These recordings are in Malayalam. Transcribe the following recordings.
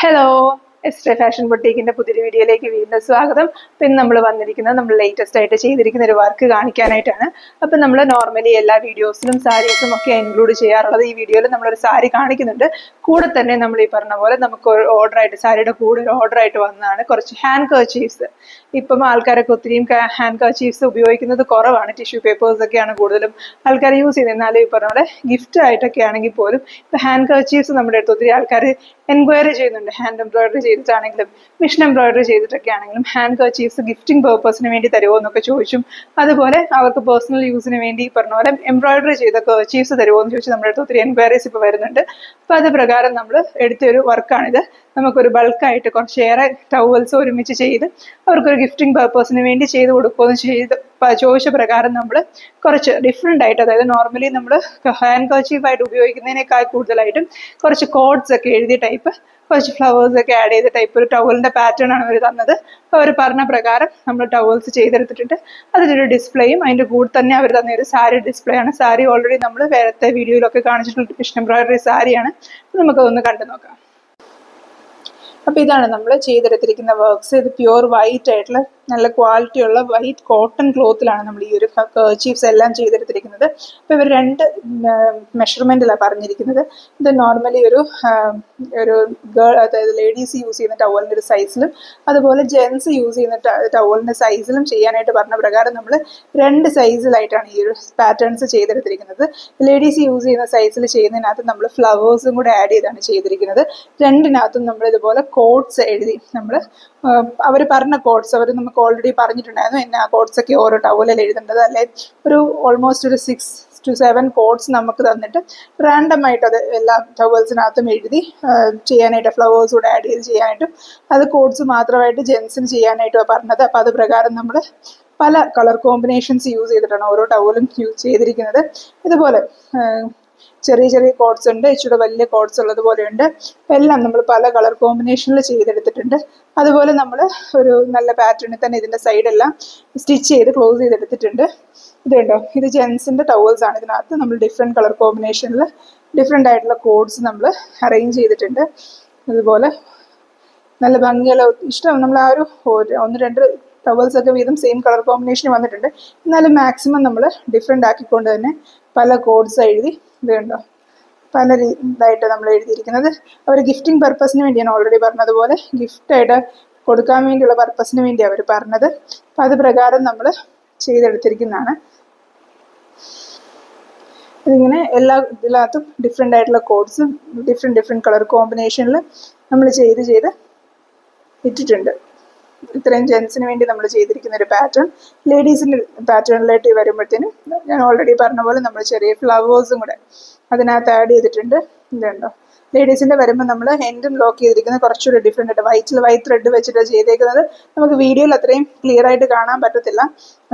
ഹലോ, എസ്ട്രേ ഫാഷൻ ബൊട്ടീക്കിന്റെ പുതിയൊരു വീഡിയോയിലേക്ക് വീണ്ടും സ്വാഗതം. പിന്നെ നമ്മൾ വന്നിരിക്കുന്നത് നമ്മൾ ലേറ്റസ്റ്റ് ആയിട്ട് ചെയ്തിരിക്കുന്ന ഒരു വർക്ക് കാണിക്കാനായിട്ടാണ്. അപ്പം നമ്മൾ നോർമലി എല്ലാ വീഡിയോസിലും സാരീസും ഒക്കെ ഇൻക്ലൂഡ് ചെയ്യാറുള്ളത്. ഈ വീഡിയോയിൽ നമ്മളൊരു സാരി കാണിക്കുന്നുണ്ട്. കൂടെ തന്നെ നമ്മൾ ഈ പറഞ്ഞ പോലെ നമുക്ക് ഓർഡർ ആയിട്ട് സാരിയുടെ കൂടെ ഒരു ഓർഡർ ആയിട്ട് വന്നതാണ് കുറച്ച് ഹാൻഡ് കർച്ചീഫ്സ്. ഇപ്പം ആൾക്കാരൊക്കെ ഒത്തിരിയും ഹാൻഡ് കർച്ചീഫ്സ് ഉപയോഗിക്കുന്നത് കുറവാണ്. ടിഷ്യൂ പേപ്പേഴ്സ് ഒക്കെയാണ് കൂടുതലും ആൾക്കാർ യൂസ് ചെയ്യുന്നത്. എന്നാലും ഈ പറഞ്ഞ പോലെ ഗിഫ്റ്റ് ആയിട്ടൊക്കെ ആണെങ്കിൽ പോലും ഇപ്പം ഹാൻഡ് കർച്ചീഫ്സ് നമ്മുടെ അടുത്ത് ഒത്തിരി ആൾക്കാർ എൻക്വയറി ചെയ്യുന്നുണ്ട്. ഹാൻഡ് എംബ്രോയിഡറി ചെയ്തിട്ടാണെങ്കിലും മിഷൻ എംബ്രോയിഡറി ചെയ്തിട്ടൊക്കെ ആണെങ്കിലും ഹാൻഡ് കർച്ചീഫ്സ് ഗിഫ്റ്റിംഗ് പേർപ്പസിന് വേണ്ടി തരുമോ എന്നൊക്കെ ചോദിച്ചും, അതുപോലെ അവർക്ക് പേഴ്സണൽ യൂസിന് വേണ്ടി പറഞ്ഞ പോലെ എംബ്രോയിഡറി ചെയ്ത കർച്ചീഫ്സ് തരുമോ എന്ന് ചോദിച്ച് നമ്മുടെ അടുത്ത് ഒത്തിരി എൻക്വയറീസ് ഇപ്പോൾ വരുന്നുണ്ട്. അപ്പോൾ അത് പ്രകാരം നമ്മൾ എടുത്തൊരു വർക്കാണിത്. നമുക്കൊരു ബൾക്കായിട്ട് കുറച്ചേറെ ടവൽസ് ഒരുമിച്ച് ചെയ്ത് അവർക്കൊരു ഗിഫ്റ്റിംഗ് പേർപ്പസിന് വേണ്ടി ചെയ്ത് കൊടുക്കുമെന്ന് ചോദിച്ച പ്രകാരം നമ്മൾ കുറച്ച് ഡിഫറെൻ്റ് ആയിട്ട്, അതായത് നോർമലി നമ്മൾ ഹാൻഡ് കർച്ചീഫായിട്ട് ഉപയോഗിക്കുന്നതിനേക്കാൾ കൂടുതലായിട്ടും കുറച്ച് കോഡ്സ് ഒക്കെ എഴുതിയ ടൈപ്പ്, കുറച്ച് ഫ്ലവേഴ്സ് ഒക്കെ ആഡ് ചെയ്ത ടൈപ്പ് ഒരു ടവലിൻ്റെ പാറ്റേൺ ആണ് അവർ തന്നത്. അപ്പോൾ അവർ പറഞ്ഞ പ്രകാരം നമ്മൾ ടവൽസ് ചെയ്തെടുത്തിട്ടുണ്ട്. അതിലൊരു ഡിസ്പ്ലേയും അതിൻ്റെ കൂടെ തന്നെ അവർ തന്നെ ഒരു സാരി ഡിസ്പ്ലേ ആണ്. സാരി ഓൾറെഡി നമ്മൾ വേറത്തെ വീഡിയോയിലൊക്കെ കാണിച്ചിട്ടുള്ള മിഷൻ എംബ്രോയിഡറി സാരിയാണ്. നമുക്കതൊന്ന് കണ്ടു നോക്കാം. അപ്പോൾ ഇതാണ് നമ്മൾ ചെയ്തെടുത്തിരിക്കുന്ന വർക്ക്സ്. ഇത് പ്യുവർ വൈറ്റ് ആയിട്ടുള്ള നല്ല ക്വാളിറ്റിയുള്ള വൈറ്റ് കോട്ടൺ ക്ലോത്തിലാണ് നമ്മൾ ഈ ഒരു കർച്ചീഫ്സ് എല്ലാം ചെയ്തെടുത്തിരിക്കുന്നത്. അപ്പോൾ ഇവർ രണ്ട് മെഷർമെൻറ്റിലാണ് പറഞ്ഞിരിക്കുന്നത്. ഇത് നോർമലി ഒരു ഗേൾ, അതായത് ലേഡീസ് യൂസ് ചെയ്യുന്ന ടവലിൻ്റെ ഒരു സൈസിലും അതുപോലെ ജെൻസ് യൂസ് ചെയ്യുന്ന ടവലിൻ്റെ സൈസിലും ചെയ്യാനായിട്ട് പറഞ്ഞ പ്രകാരം നമ്മൾ രണ്ട് സൈസിലായിട്ടാണ് ഈ ഒരു പാറ്റേൺസ് ചെയ്തെടുത്തിരിക്കുന്നത്. ലേഡീസ് യൂസ് ചെയ്യുന്ന സൈസിൽ ചെയ്യുന്നതിനകത്ത് നമ്മൾ ഫ്ലവേഴ്സും കൂടെ ആഡ് ചെയ്താണ് ചെയ്തിരിക്കുന്നത്. രണ്ടിനകത്തും നമ്മൾ ഇതുപോലെ കോഡ്സ് എഴുതി, നമ്മൾ അവർ പറഞ്ഞ കോഡ്സ് അവർ നമുക്ക് ഓൾറെഡി പറഞ്ഞിട്ടുണ്ടായിരുന്നു. എന്നെ ആ കോഡ്സ് ഒക്കെ ഓരോ ടവലിൽ എഴുതേണ്ടത്, അല്ലെ ഒരു ഓൾമോസ്റ്റ് ഒരു 6 to 7 കോഡ്സ് നമുക്ക് തന്നിട്ട് റാൻഡം ആയിട്ട് അത് എല്ലാ ടവൽസിനകത്തും എഴുതി ചെയ്യാനായിട്ട്, ഫ്ലവേഴ്സ് കൂടെ ആഡ് ചെയ്ത് ചെയ്യാനായിട്ടും, അത് കോഡ്സ് മാത്രമായിട്ട് ജെൻസിന് ചെയ്യാനായിട്ടും പറഞ്ഞത്. അപ്പോൾ അത് പ്രകാരം നമ്മൾ പല കളർ കോമ്പിനേഷൻസ് യൂസ് ചെയ്തിട്ടാണ് ഓരോ ടവലും യൂസ് ചെയ്തിരിക്കുന്നത്. ഇതുപോലെ ചെറിയ ചെറിയ കോഡ്സ് ഉണ്ട്, ഇച്ചിരി വലിയ കോഡ്സ് ഉള്ളതുപോലെയുണ്ട്. എല്ലാം നമ്മൾ പല കളർ കോമ്പിനേഷനിൽ ചെയ്തെടുത്തിട്ടുണ്ട്. അതുപോലെ നമ്മൾ ഒരു നല്ല പാറ്റേണിൽ തന്നെ ഇതിൻ്റെ സൈഡെല്ലാം സ്റ്റിച്ച് ചെയ്ത് ക്ലോസ് ചെയ്തെടുത്തിട്ടുണ്ട്. ഇത് കണ്ടോ, ഇത് ജെൻസിൻ്റെ ടവൽസ് ആണ്. ഇതിനകത്ത് നമ്മൾ ഡിഫറെൻറ്റ് കളർ കോമ്പിനേഷനിൽ ഡിഫറെൻ്റ് ആയിട്ടുള്ള കോഡ്സ് നമ്മൾ അറേഞ്ച് ചെയ്തിട്ടുണ്ട്. അതുപോലെ നല്ല ഭംഗിയുള്ള ഇഷ്ടം നമ്മൾ ആ ഒരു 1-2 ടവൽസ് ഒക്കെ വീതം സെയിം കളർ കോമ്പിനേഷൻ വന്നിട്ടുണ്ട്. എന്നാലും മാക്സിമം നമ്മൾ ഡിഫറെൻ്റ് ആക്കിക്കൊണ്ട് തന്നെ പല കോഡ്സ് എഴുതി, ഇത് കണ്ടോ പല ഇതായിട്ട് നമ്മൾ എഴുതിയിരിക്കുന്നത്. അവർ ഗിഫ്റ്റിംഗ് പർപ്പസിന് വേണ്ടിയാണ് ഓൾറെഡി പറഞ്ഞതുപോലെ ഗിഫ്റ്റായിട്ട് കൊടുക്കാൻ വേണ്ടിയുള്ള പർപ്പസിന് വേണ്ടി അവർ പറഞ്ഞത്. അപ്പം അത് പ്രകാരം നമ്മൾ ചെയ്തെടുത്തിരിക്കുന്നതാണ്. ഇതിങ്ങനെ എല്ലാ ഇതിനകത്തും ഡിഫറെൻ്റ് ആയിട്ടുള്ള കോഡ്സ് ഡിഫറെൻറ്റ് കളർ കോമ്പിനേഷനിൽ നമ്മൾ ചെയ്ത് ഇട്ടിട്ടുണ്ട്. ഇത്രയും ജെൻസിന് വേണ്ടി നമ്മൾ ചെയ്തിരിക്കുന്ന ഒരു പാറ്റേൺ. ലേഡീസിൻ്റെ പാറ്റേണിലായിട്ട് വരുമ്പോഴത്തേനും ഞാൻ ഓൾറെഡി പറഞ്ഞ പോലെ നമ്മൾ ചെറിയ ഫ്ലവേഴ്സും കൂടെ അതിനകത്ത് ആഡ് ചെയ്തിട്ടുണ്ട്. ഇതുണ്ടോ, ലേഡീസിൻ്റെ വരുമ്പോൾ നമ്മൾ എൻഡും ലോക്ക് ചെയ്തിരിക്കുന്നത് കുറച്ചുകൂടി ഡിഫറെൻ്റ് ആയിട്ട് വൈറ്റ് ത്രെഡ് വെച്ചിട്ട് ചെയ്തേക്കുന്നത്. നമുക്ക് വീഡിയോയിൽ അത്രയും ക്ലിയർ ആയിട്ട് കാണാൻ പറ്റത്തില്ല.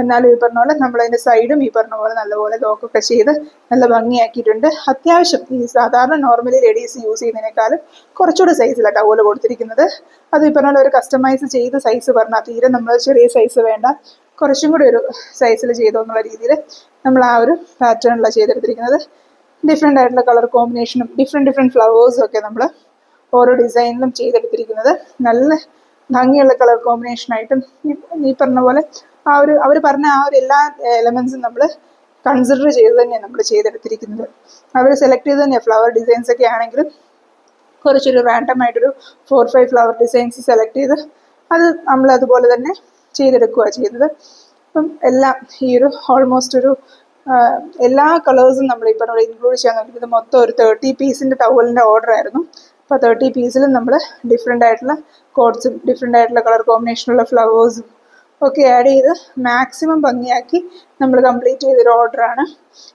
എന്നാലും ഈ പറഞ്ഞ പോലെ നമ്മളതിൻ്റെ സൈഡും ഈ പറഞ്ഞ പോലെ നല്ലപോലെ ലോക്കൊക്കെ ചെയ്ത് നല്ല ഭംഗിയാക്കിയിട്ടുണ്ട്. അത്യാവശ്യം ഈ സാധാരണ നോർമലി ലേഡീസ് യൂസ് ചെയ്യുന്നതിനേക്കാളും കുറച്ചുകൂടി സൈസിലാണ് ടവല് കൊടുത്തിരിക്കുന്നത്. അത് ഈ പറഞ്ഞ പോലെ ഒരു കസ്റ്റമൈസ് ചെയ്ത് സൈസ് പറഞ്ഞാൽ തീരെ നമ്മൾ ചെറിയ സൈസ് വേണ്ട, കുറച്ചും കൂടി ഒരു സൈസിൽ ചെയ്തോ എന്നുള്ള രീതിയിൽ നമ്മൾ ആ ഒരു പാറ്റേണിലാണ് ചെയ്തെടുത്തിരിക്കുന്നത്. ഡിഫറെൻ്റ് ആയിട്ടുള്ള കളർ കോമ്പിനേഷനും ഡിഫറെൻറ്റ് ഫ്ലവേഴ്സും ഒക്കെ നമ്മൾ ഓരോ ഡിസൈനിലും ചെയ്തെടുത്തിരിക്കുന്നത്. നല്ല ഭംഗിയുള്ള കളർ കോമ്പിനേഷനായിട്ടും ഈ പറഞ്ഞ പോലെ ആ ഒരു അവർ പറഞ്ഞ ആ ഒരു എല്ലാ എലമെൻസും നമ്മൾ കൺസിഡർ ചെയ്ത് തന്നെയാണ് നമ്മൾ ചെയ്തെടുത്തിരിക്കുന്നത്. അവർ സെലക്ട് ചെയ്ത് തന്നെയാണ് ഫ്ലവർ ഡിസൈൻസ് ഒക്കെ ആണെങ്കിലും കുറച്ചൊരു റാൻഡം ആയിട്ടൊരു 4-5 ഫ്ലവർ ഡിസൈൻസ് സെലക്ട് ചെയ്ത് അത് നമ്മൾ അതുപോലെ തന്നെ ചെയ്തെടുക്കുകയാണ് ചെയ്തത്. അപ്പം എല്ലാം ഈ ഒരു ഓൾമോസ്റ്റ് ഒരു എല്ലാ കളേഴ്സും നമ്മൾ ഈ പറഞ്ഞ ഇൻക്ലൂഡ് ചെയ്യാൻ നോക്കിയത്. മൊത്തം ഒരു 30 പീസിൻ്റെ ടവലിൻ്റെ ഓർഡർ ആയിരുന്നു. അപ്പോൾ 30 പീസിലും നമ്മൾ ഡിഫറെൻ്റ് ആയിട്ടുള്ള കോഡ്സും ഡിഫറെൻ്റ് ആയിട്ടുള്ള കളർ കോമ്പിനേഷനുള്ള ഫ്ലവേഴ്സും ഒക്കെ ആഡ് ചെയ്ത് മാക്സിമം ഭംഗിയാക്കി നമ്മൾ കംപ്ലീറ്റ് ചെയ്തൊരു ഓർഡറാണ്.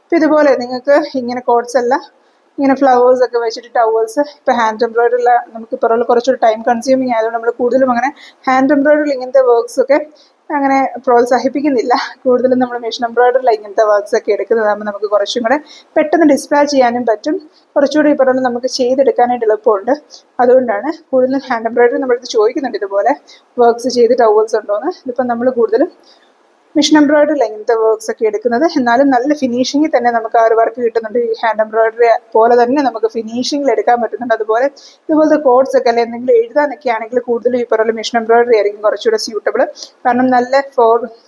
അപ്പോൾ ഇതുപോലെ നിങ്ങൾക്ക് ഇങ്ങനെ കോഡ്സ് എല്ലാം ഇങ്ങനെ ഫ്ലവേഴ്സ് ഒക്കെ വെച്ചിട്ട് ടവൽസ് ഇപ്പോൾ ഹാൻഡ് എംബ്രോയിഡറിൽ നമുക്ക് ഇപ്പോൾ കുറച്ചൊരു ടൈം കൺസ്യൂമിങ് ആയതുകൊണ്ട് നമ്മൾ കൂടുതലും അങ്ങനെ ഹാൻഡ് എംബ്രോയിഡറിൽ ഇങ്ങനത്തെ വർക്ക്സ് ഒക്കെ അങ്ങനെ പ്രോത്സാഹിപ്പിക്കുന്നില്ല. കൂടുതലും നമ്മൾ മെഷീൻ എംബ്രോയിഡറിൽ ഇങ്ങനത്തെ വർക്ക്സ് ഒക്കെ എടുക്കുന്നതാകുമ്പോൾ നമുക്ക് കുറച്ചും കൂടെ പെട്ടെന്ന് ഡിസ്പാച്ച് ചെയ്യാനും പറ്റും, കുറച്ചുകൂടി ഇപ്പോൾ നമുക്ക് ചെയ്തെടുക്കാനായിട്ട് എളുപ്പമുണ്ട്. അതുകൊണ്ടാണ് കൂടുതലും ഹാൻഡ് എംബ്രോയിഡറി നമ്മളടുത്ത് ചോദിക്കുന്നുണ്ട് ഇതുപോലെ വർക്ക്സ് ചെയ്ത് ടവൽസ് ഉണ്ടോയെന്ന്. ഇതിപ്പോൾ നമ്മൾ കൂടുതലും മിഷൻ എംബ്രോയിഡറി ഇങ്ങനത്തെ വർക്ക്സ് ഒക്കെ എടുക്കുന്നത്. എന്നാലും നല്ല ഫിനിഷിങ്ങിൽ തന്നെ നമുക്ക് ആ ഒരു വർക്ക് കിട്ടുന്നുണ്ട്. ഈ ഹാൻഡ് എംബ്രോയിഡറി പോലെ തന്നെ നമുക്ക് ഫിനിഷിങ്ങിൽ എടുക്കാൻ പറ്റുന്നുണ്ട്. അതുപോലെ ഇതുപോലത്തെ കോഡ്സ് ഒക്കെ അല്ലെ എന്തെങ്കിലും എഴുതാനൊക്കെ ആണെങ്കിൽ കൂടുതലും ഈ പറയുന്ന മിഷൻ എംബ്രോയിഡറി ആയിരിക്കും കുറച്ചുകൂടെ സ്യൂട്ടബിൾ. കാരണം നല്ല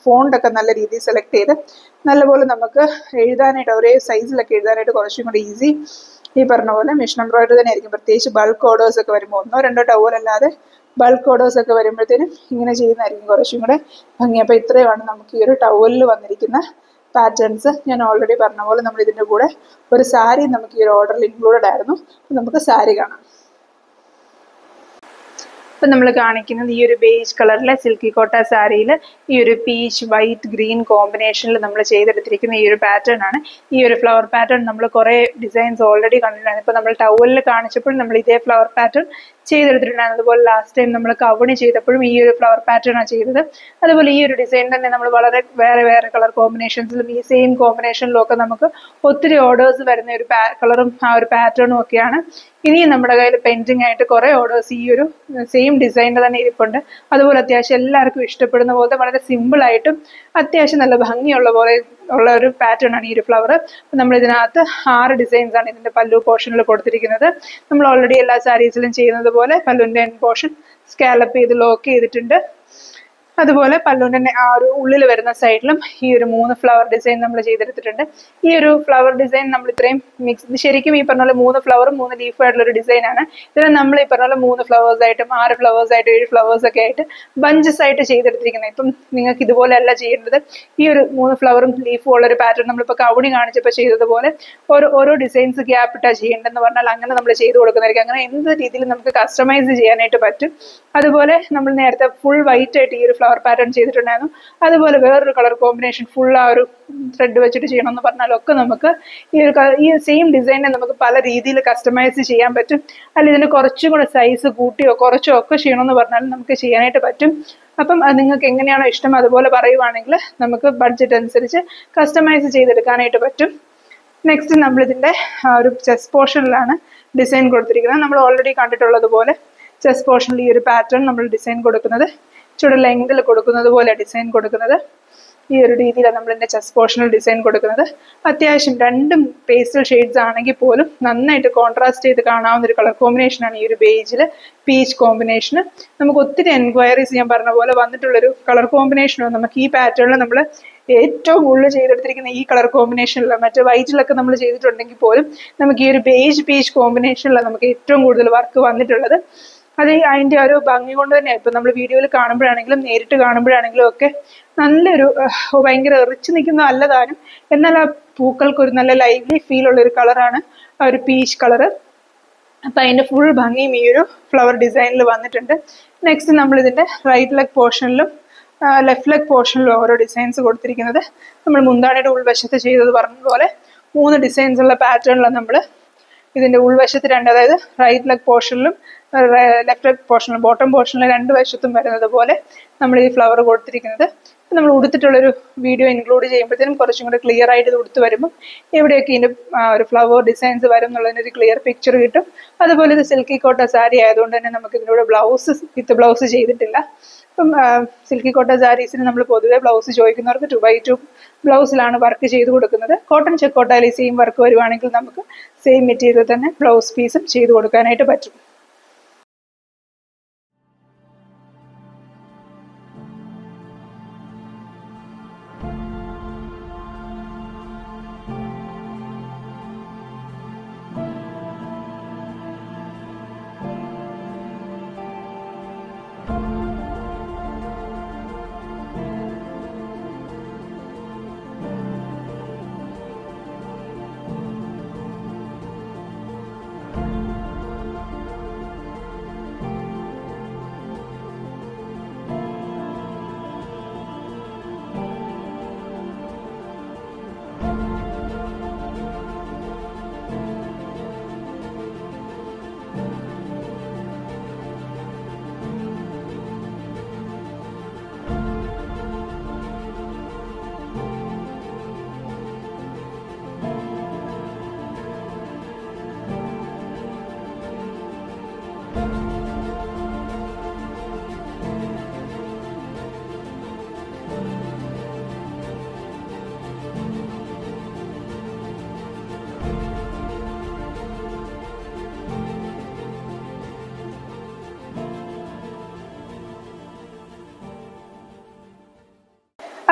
ഫോണ്ടൊക്കെ നല്ല രീതിയിൽ സെലക്ട് ചെയ്ത് നല്ലപോലെ നമുക്ക് എഴുതാനായിട്ട് ഒരേ സൈസിലൊക്കെ എഴുതാനായിട്ട് കുറച്ചും കൂടി ഈസി ഈ പറഞ്ഞ പോലെ മിഷൻ എംബ്രോയിഡറി തന്നെ ആയിരിക്കും. പ്രത്യേകിച്ച് ബൾക്ക് ഓർഡേഴ്സ് ഒക്കെ വരുമ്പോൾ 1-2 ടവൽ അല്ലാതെ ബൾക്ക് ഓർഡേഴ്സ് ഒക്കെ വരുമ്പോഴത്തേനും ഇങ്ങനെ ചെയ്യുന്നതായിരിക്കും കുറച്ചും കൂടെ ഭംഗി. അപ്പോൾ ഇത്രയുമാണ് നമുക്ക് ഈ ഒരു ടവലിൽ വന്നിരിക്കുന്ന പാറ്റേൺസ്. ഞാൻ ഓൾറെഡി പറഞ്ഞ പോലെ നമ്മൾ ഇതിൻ്റെ കൂടെ ഒരു സാരി നമുക്ക് ഈ ഒരു ഓർഡറിൽ ഇൻക്ലൂഡഡ് ആയിരുന്നു. നമുക്ക് സാരി കാണാം. ഇപ്പം നമ്മൾ കാണിക്കുന്നത് ഈ ഒരു ബേജ് കളറിലെ സിൽക്കി കോട്ട സാരിയിൽ ഈ ഒരു പീച്ച് വൈറ്റ് ഗ്രീൻ കോമ്പിനേഷനിൽ നമ്മൾ ചെയ്തെടുത്തിരിക്കുന്ന ഈ ഒരു പാറ്റേൺ ആണ്. ഈ ഒരു ഫ്ലവർ പാറ്റേൺ നമ്മൾ കുറേ ഡിസൈൻസ് ഓൾറെഡി കണ്ടിട്ടുണ്ടായിരുന്നു. ഇപ്പോൾ നമ്മൾ ടവലിൽ കാണിച്ചപ്പോൾ നമ്മൾ ഇതേ ഫ്ലവർ പാറ്റേൺ ചെയ്തെടുത്തിട്ടുണ്ടായിരുന്നു. അതുപോലെ ലാസ്റ്റ് ടൈം നമ്മൾ കവണി ചെയ്തപ്പോഴും ഈ ഒരു ഫ്ലവർ പാറ്റേൺ ആണ് ചെയ്തത്. അതുപോലെ ഈ ഒരു ഡിസൈൻ തന്നെ നമ്മൾ വളരെ വേറെ വേറെ കളർ കോമ്പിനേഷൻസിലും ഈ സെയിം കോമ്പിനേഷനിലും ഒക്കെ നമുക്ക് ഒത്തിരി ഓർഡേഴ്സ് വരുന്ന ഒരു കളറും ആ ഒരു പാറ്റേണും ഒക്കെയാണ്. ഇനിയും നമ്മുടെ കയ്യിൽ പെൻഡിങ് ആയിട്ട് കുറേ ഓർഡേഴ്സ് ഈ ഒരു സെയിം ഡിസൈനിൻ്റെ തന്നെ ഇരിപ്പുണ്ട്. അതുപോലെ അത്യാവശ്യം എല്ലാവർക്കും ഇഷ്ടപ്പെടുന്ന പോലത്തെ വളരെ സിമ്പിളായിട്ടും അത്യാവശ്യം നല്ല ഭംഗിയുള്ള പോലെ ഉള്ള ഒരു പാറ്റേൺ ആണ് ഈ ഒരു ഫ്ലവർ. നമ്മൾ ഇതിനകത്ത് 6 ഡിസൈൻസ് ആണ് ഇതിൻ്റെ പല്ലു പോർഷനിൽ കൊടുത്തിരിക്കുന്നത്. നമ്മൾ ഓൾറെഡി എല്ലാ സാരീസിലും ചെയ്യുന്നത് പോലെ പല്ലുവിൻ്റെ എൻഡ് പോർഷൻ സ്കാലപ്പ് ചെയ്ത് ലോക്ക് ചെയ്തിട്ടുണ്ട്. അതുപോലെ പല്ലുവിൻ്റെ ആ ഒരു ഉള്ളിൽ വരുന്ന സൈഡിലും ഈ ഒരു 3 ഫ്ലവർ ഡിസൈൻ നമ്മൾ ചെയ്തെടുത്തിട്ടുണ്ട്. ഈ ഒരു ഫ്ലവർ ഡിസൈൻ നമ്മൾ ഇത്രയും മിക്സ് ശരിക്കും ഈ പറഞ്ഞ പോലെ 3 ഫ്ലവറും 3 ലീഫും ആയിട്ടുള്ള ഒരു ഡിസൈനാണ്. ഇതിന് നമ്മൾ ഈ പറഞ്ഞ പോലെ 3 ഫ്ലവേഴ്സ് ആയിട്ടും 6 ഫ്ലവേഴ്സ് ആയിട്ടും 7 ഫ്ലവേഴ്സ് ഒക്കെ ആയിട്ട് ബഞ്ചസ് ആയിട്ട് ചെയ്തെടുത്തിരിക്കുന്നത്. ഇപ്പം നിങ്ങൾക്ക് ഇതുപോലെ അല്ല ചെയ്യേണ്ടത്. ഈ ഒരു 3 ഫ്ലവറും ലീഫും ഉള്ള ഒരു പാറ്റേൺ നമ്മളിപ്പോൾ കവണി കാണിച്ചപ്പോൾ ചെയ്തതുപോലെ ഓരോ ഡിസൈൻസ് ഗ്യാപ്പ് ഇട്ടാണ് ചെയ്യേണ്ടതെന്ന് പറഞ്ഞാൽ അങ്ങനെ നമ്മൾ ചെയ്ത് കൊടുക്കുന്നതായിരിക്കും. അങ്ങനെ എന്ത് രീതിയിൽ നമുക്ക് കസ്റ്റമൈസ് ചെയ്യാനായിട്ട് പറ്റും. അതുപോലെ നമ്മൾ നേരത്തെ ഫുൾ വൈറ്റ് ആയിട്ട് ഈ ഒരു ഫ്ലവർ പാറ്റേൺ ചെയ്തിട്ടുണ്ടായിരുന്നു. അതുപോലെ വേറൊരു കളർ കോമ്പിനേഷൻ ഫുൾ ആ ഒരു ത്രെഡ് വെച്ചിട്ട് ചെയ്യണമെന്ന് പറഞ്ഞാലൊക്കെ നമുക്ക് ഈ സെയിം ഡിസൈനെ നമുക്ക് പല രീതിയിൽ കസ്റ്റമൈസ് ചെയ്യാൻ പറ്റും. അല്ല ഇതിന് കുറച്ചും കൂടെ സൈസ് കൂട്ടിയോ കുറച്ചോ ഒക്കെ ചെയ്യണമെന്ന് പറഞ്ഞാലും നമുക്ക് ചെയ്യാനായിട്ട് പറ്റും. അപ്പം അത് നിങ്ങൾക്ക് എങ്ങനെയാണോ ഇഷ്ടം അതുപോലെ പറയുവാണെങ്കിൽ നമുക്ക് ബഡ്ജറ്റ് അനുസരിച്ച് കസ്റ്റമൈസ് ചെയ്തെടുക്കാനായിട്ട് പറ്റും. നെക്സ്റ്റ് നമ്മളിതിൻ്റെ ഒരു ചെസ്റ്റ് പോർഷനിലാണ് ഡിസൈൻ കൊടുത്തിരിക്കുന്നത്. നമ്മൾ ഓൾറെഡി കണ്ടിട്ടുള്ളതുപോലെ ചെസ്റ്റ് പോർഷനിൽ ഈ ഒരു പാറ്റേൺ നമ്മൾ ഡിസൈൻ കൊടുക്കുന്നത് ചുവടെ ലെങ്തിൽ കൊടുക്കുന്നത് പോലെ ഡിസൈൻ കൊടുക്കുന്നത്. ഈ ഒരു രീതിയിലാണ് നമ്മളിതിൻ്റെ ചെസ്റ്റ് പോർഷനിൽ ഡിസൈൻ കൊടുക്കുന്നത്. അത്യാവശ്യം രണ്ടും പേസ്റ്റൽ ഷെയ്ഡ്സ് ആണെങ്കിൽ പോലും നന്നായിട്ട് കോൺട്രാസ്റ്റ് ചെയ്ത് കാണാവുന്ന ഒരു കളർ കോമ്പിനേഷനാണ് ഈ ഒരു ബേജിൽ പീച്ച് കോമ്പിനേഷന്. നമുക്ക് ഒത്തിരി എൻക്വയറീസ് ഞാൻ പറഞ്ഞ പോലെ വന്നിട്ടുള്ളൊരു കളർ കോമ്പിനേഷനാണ്. നമുക്ക് ഈ പാറ്റേണിൽ നമ്മൾ ഏറ്റവും കൂടുതൽ ചെയ്തെടുത്തിരിക്കുന്ന ഈ കളർ കോമ്പിനേഷനിൽ മറ്റേ വൈറ്റിലൊക്കെ നമ്മൾ ചെയ്തിട്ടുണ്ടെങ്കിൽ പോലും നമുക്ക് ഈ ഒരു ബേജ് പീച്ച് കോമ്പിനേഷനിലാണ് നമുക്ക് ഏറ്റവും കൂടുതൽ വർക്ക് വന്നിട്ടുള്ളത്. അത് അതിൻ്റെ ഒരു ഭംഗി കൊണ്ട് തന്നെ ഇപ്പം നമ്മൾ വീഡിയോയിൽ കാണുമ്പോഴാണെങ്കിലും നേരിട്ട് കാണുമ്പോഴാണെങ്കിലും ഒക്കെ നല്ലൊരു ഭയങ്കര എറിച്ച് നിൽക്കുന്ന നല്ലതാനും എന്നാൽ ആ പൂക്കൾക്ക് ഒരു നല്ല ലൈവ്ലി ഫീൽ ഉള്ളൊരു കളറാണ് ആ ഒരു പീച്ച് കളറ്. അപ്പം അതിൻ്റെ ഫുൾ ഭംഗിയും ഈ ഒരു ഫ്ലവർ ഡിസൈനിൽ വന്നിട്ടുണ്ട്. നെക്സ്റ്റ് നമ്മളിതിൻ്റെ റൈറ്റ് ലെഗ് പോർഷനിലും ലെഫ്റ്റ് ലെഗ് പോർഷനിലും ഓരോ ഡിസൈൻസ് കൊടുത്തിരിക്കുന്നത്. നമ്മൾ മുന്താണിയുടെ ഉൾവശത്ത് ചെയ്തത് പറഞ്ഞതുപോലെ 3 ഡിസൈൻസ് ഉള്ള പാറ്റേണിലാണ് നമ്മൾ ഇതിൻ്റെ ഉൾവശത്ത് അതായത് റൈറ്റ് ലെഗ് പോർഷനിലും ലെഫ്റ്റ് ലെഗ് പോർഷനിലും ബോട്ടം പോർഷനിലും 2 വശത്തും വരുന്നത് പോലെ നമ്മൾ ഈ ഫ്ലവർ കൊടുത്തിരിക്കുന്നത്. നമ്മൾ ഉടുത്തിട്ടുള്ളൊരു വീഡിയോ ഇൻക്ലൂഡ് ചെയ്യുമ്പോഴത്തേനും കുറച്ചും കൂടെ ക്ലിയർ ആയിട്ട് ഇത് ഉടുത്ത് വരുമ്പോൾ എവിടെയൊക്കെ ഇതിൻ്റെ ഒരു ഫ്ലവർ ഡിസൈൻസ് വരും എന്നുള്ളതിനൊരു ക്ലിയർ പിക്ചർ കിട്ടും. അതുപോലെ ഇത് സിൽക്കി കോട്ട സാരി ആയതുകൊണ്ട് തന്നെ നമുക്ക് ഇതിലൂടെ വിത്ത് ബ്ലൗസ് ചെയ്തിട്ടില്ല. അപ്പം സിൽക്കി കോട്ട സാരീസിന് നമ്മൾ പൊതുവെ ബ്ലൗസ് ചോദിക്കുന്നവർക്ക് 2x2 ബ്ലൗസിലാണ് വർക്ക് ചെയ്ത് കൊടുക്കുന്നത്. കോട്ടൺ ചെക്കോട്ടയിൽ ഈ സെയിം വർക്ക് വരുവാണെങ്കിൽ നമുക്ക് സെയിം മെറ്റീരിയൽ തന്നെ ബ്ലൗസ് പീസും ചെയ്ത് കൊടുക്കാനായിട്ട് പറ്റും.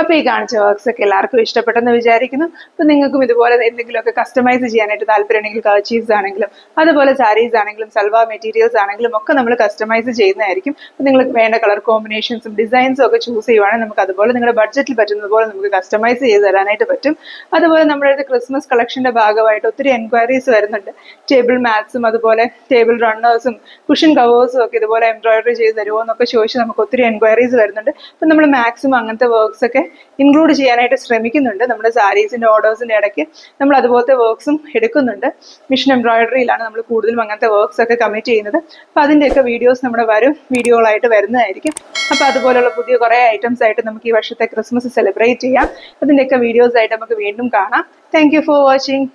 അപ്പോൾ ഈ കാണിച്ച വർക്ക്സ് ഒക്കെ എല്ലാവർക്കും ഇഷ്ടപ്പെട്ടെന്ന് വിചാരിക്കുന്നു. അപ്പോൾ നിങ്ങൾക്കും ഇതുപോലെ എന്തെങ്കിലുമൊക്കെ കസ്റ്റമൈസ് ചെയ്യാനായിട്ട് താല്പര്യമുണ്ടെങ്കിൽ കർച്ചീഫ്സ് ആണെങ്കിലും അതുപോലെ സാരീസ് ആണെങ്കിലും സൽവാർ മെറ്റീരിയൽസ് ആണെങ്കിലും ഒക്കെ നമ്മൾ കസ്റ്റമൈസ് ചെയ്യുന്നതായിരിക്കും. അപ്പോൾ നിങ്ങൾക്ക് വേണ്ട കളർ കോമ്പിനേഷൻസും ഡിസൈൻസും ഒക്കെ ചൂസ് ചെയ്യുവാണെങ്കിൽ നമുക്ക് അതുപോലെ നിങ്ങളുടെ ബഡ്ജറ്റിൽ പറ്റുന്നത് പോലെ നമുക്ക് കസ്റ്റമൈസ് ചെയ്ത് തരാനായിട്ട് പറ്റും. അതുപോലെ നമ്മുടെ അടുത്ത് ക്രിസ്മസ് കളക്ഷൻ്റെ ഭാഗമായിട്ട് ഒത്തിരി എൻക്വയറീസ് വരുന്നുണ്ട്. ടേബിൾ മാറ്റ്സും അതുപോലെ ടേബിൾ റണ്ണേഴ്സും കുഷൻ കവേഴ്സും ഒക്കെ ഇതുപോലെ എംബ്രോയിഡറി ചെയ്ത് തരുമോ എന്നൊക്കെ ചോദിച്ച് നമുക്ക് ഒത്തിരി എൻക്വയറീസ് വരുന്നുണ്ട്. അപ്പം നമ്മൾ മാക്സിമം അങ്ങനത്തെ വർക്ക്സ് ഒക്കെ ഇൻക്ലൂഡ് ചെയ്യാനായിട്ട് ശ്രമിക്കുന്നുണ്ട്. നമ്മുടെ സാരീസിൻ്റെ ഓർഡേഴ്സിൻ്റെ ഇടയ്ക്ക് നമ്മൾ അതുപോലത്തെ വർക്ക്സും എടുക്കുന്നുണ്ട്. മിഷൻ എംബ്രോയിഡറിയിലാണ് നമ്മൾ കൂടുതലും അങ്ങനത്തെ വർക്ക്സ് ഒക്കെ കമ്മിറ്റ് ചെയ്യുന്നത്. അപ്പോൾ അതിൻ്റെയൊക്കെ വീഡിയോസ് നമ്മുടെ വീഡിയോകളായിട്ട് വരുന്നതായിരിക്കും. അപ്പോൾ അതുപോലുള്ള പുതിയ കുറേ ഐറ്റംസ് ആയിട്ട് നമുക്ക് ഈ വർഷത്തെ ക്രിസ്മസ് സെലിബ്രേറ്റ് ചെയ്യാം. അതിൻ്റെയൊക്കെ വീഡിയോസ് ആയിട്ട് നമുക്ക് വീണ്ടും കാണാം. Thank you for watching.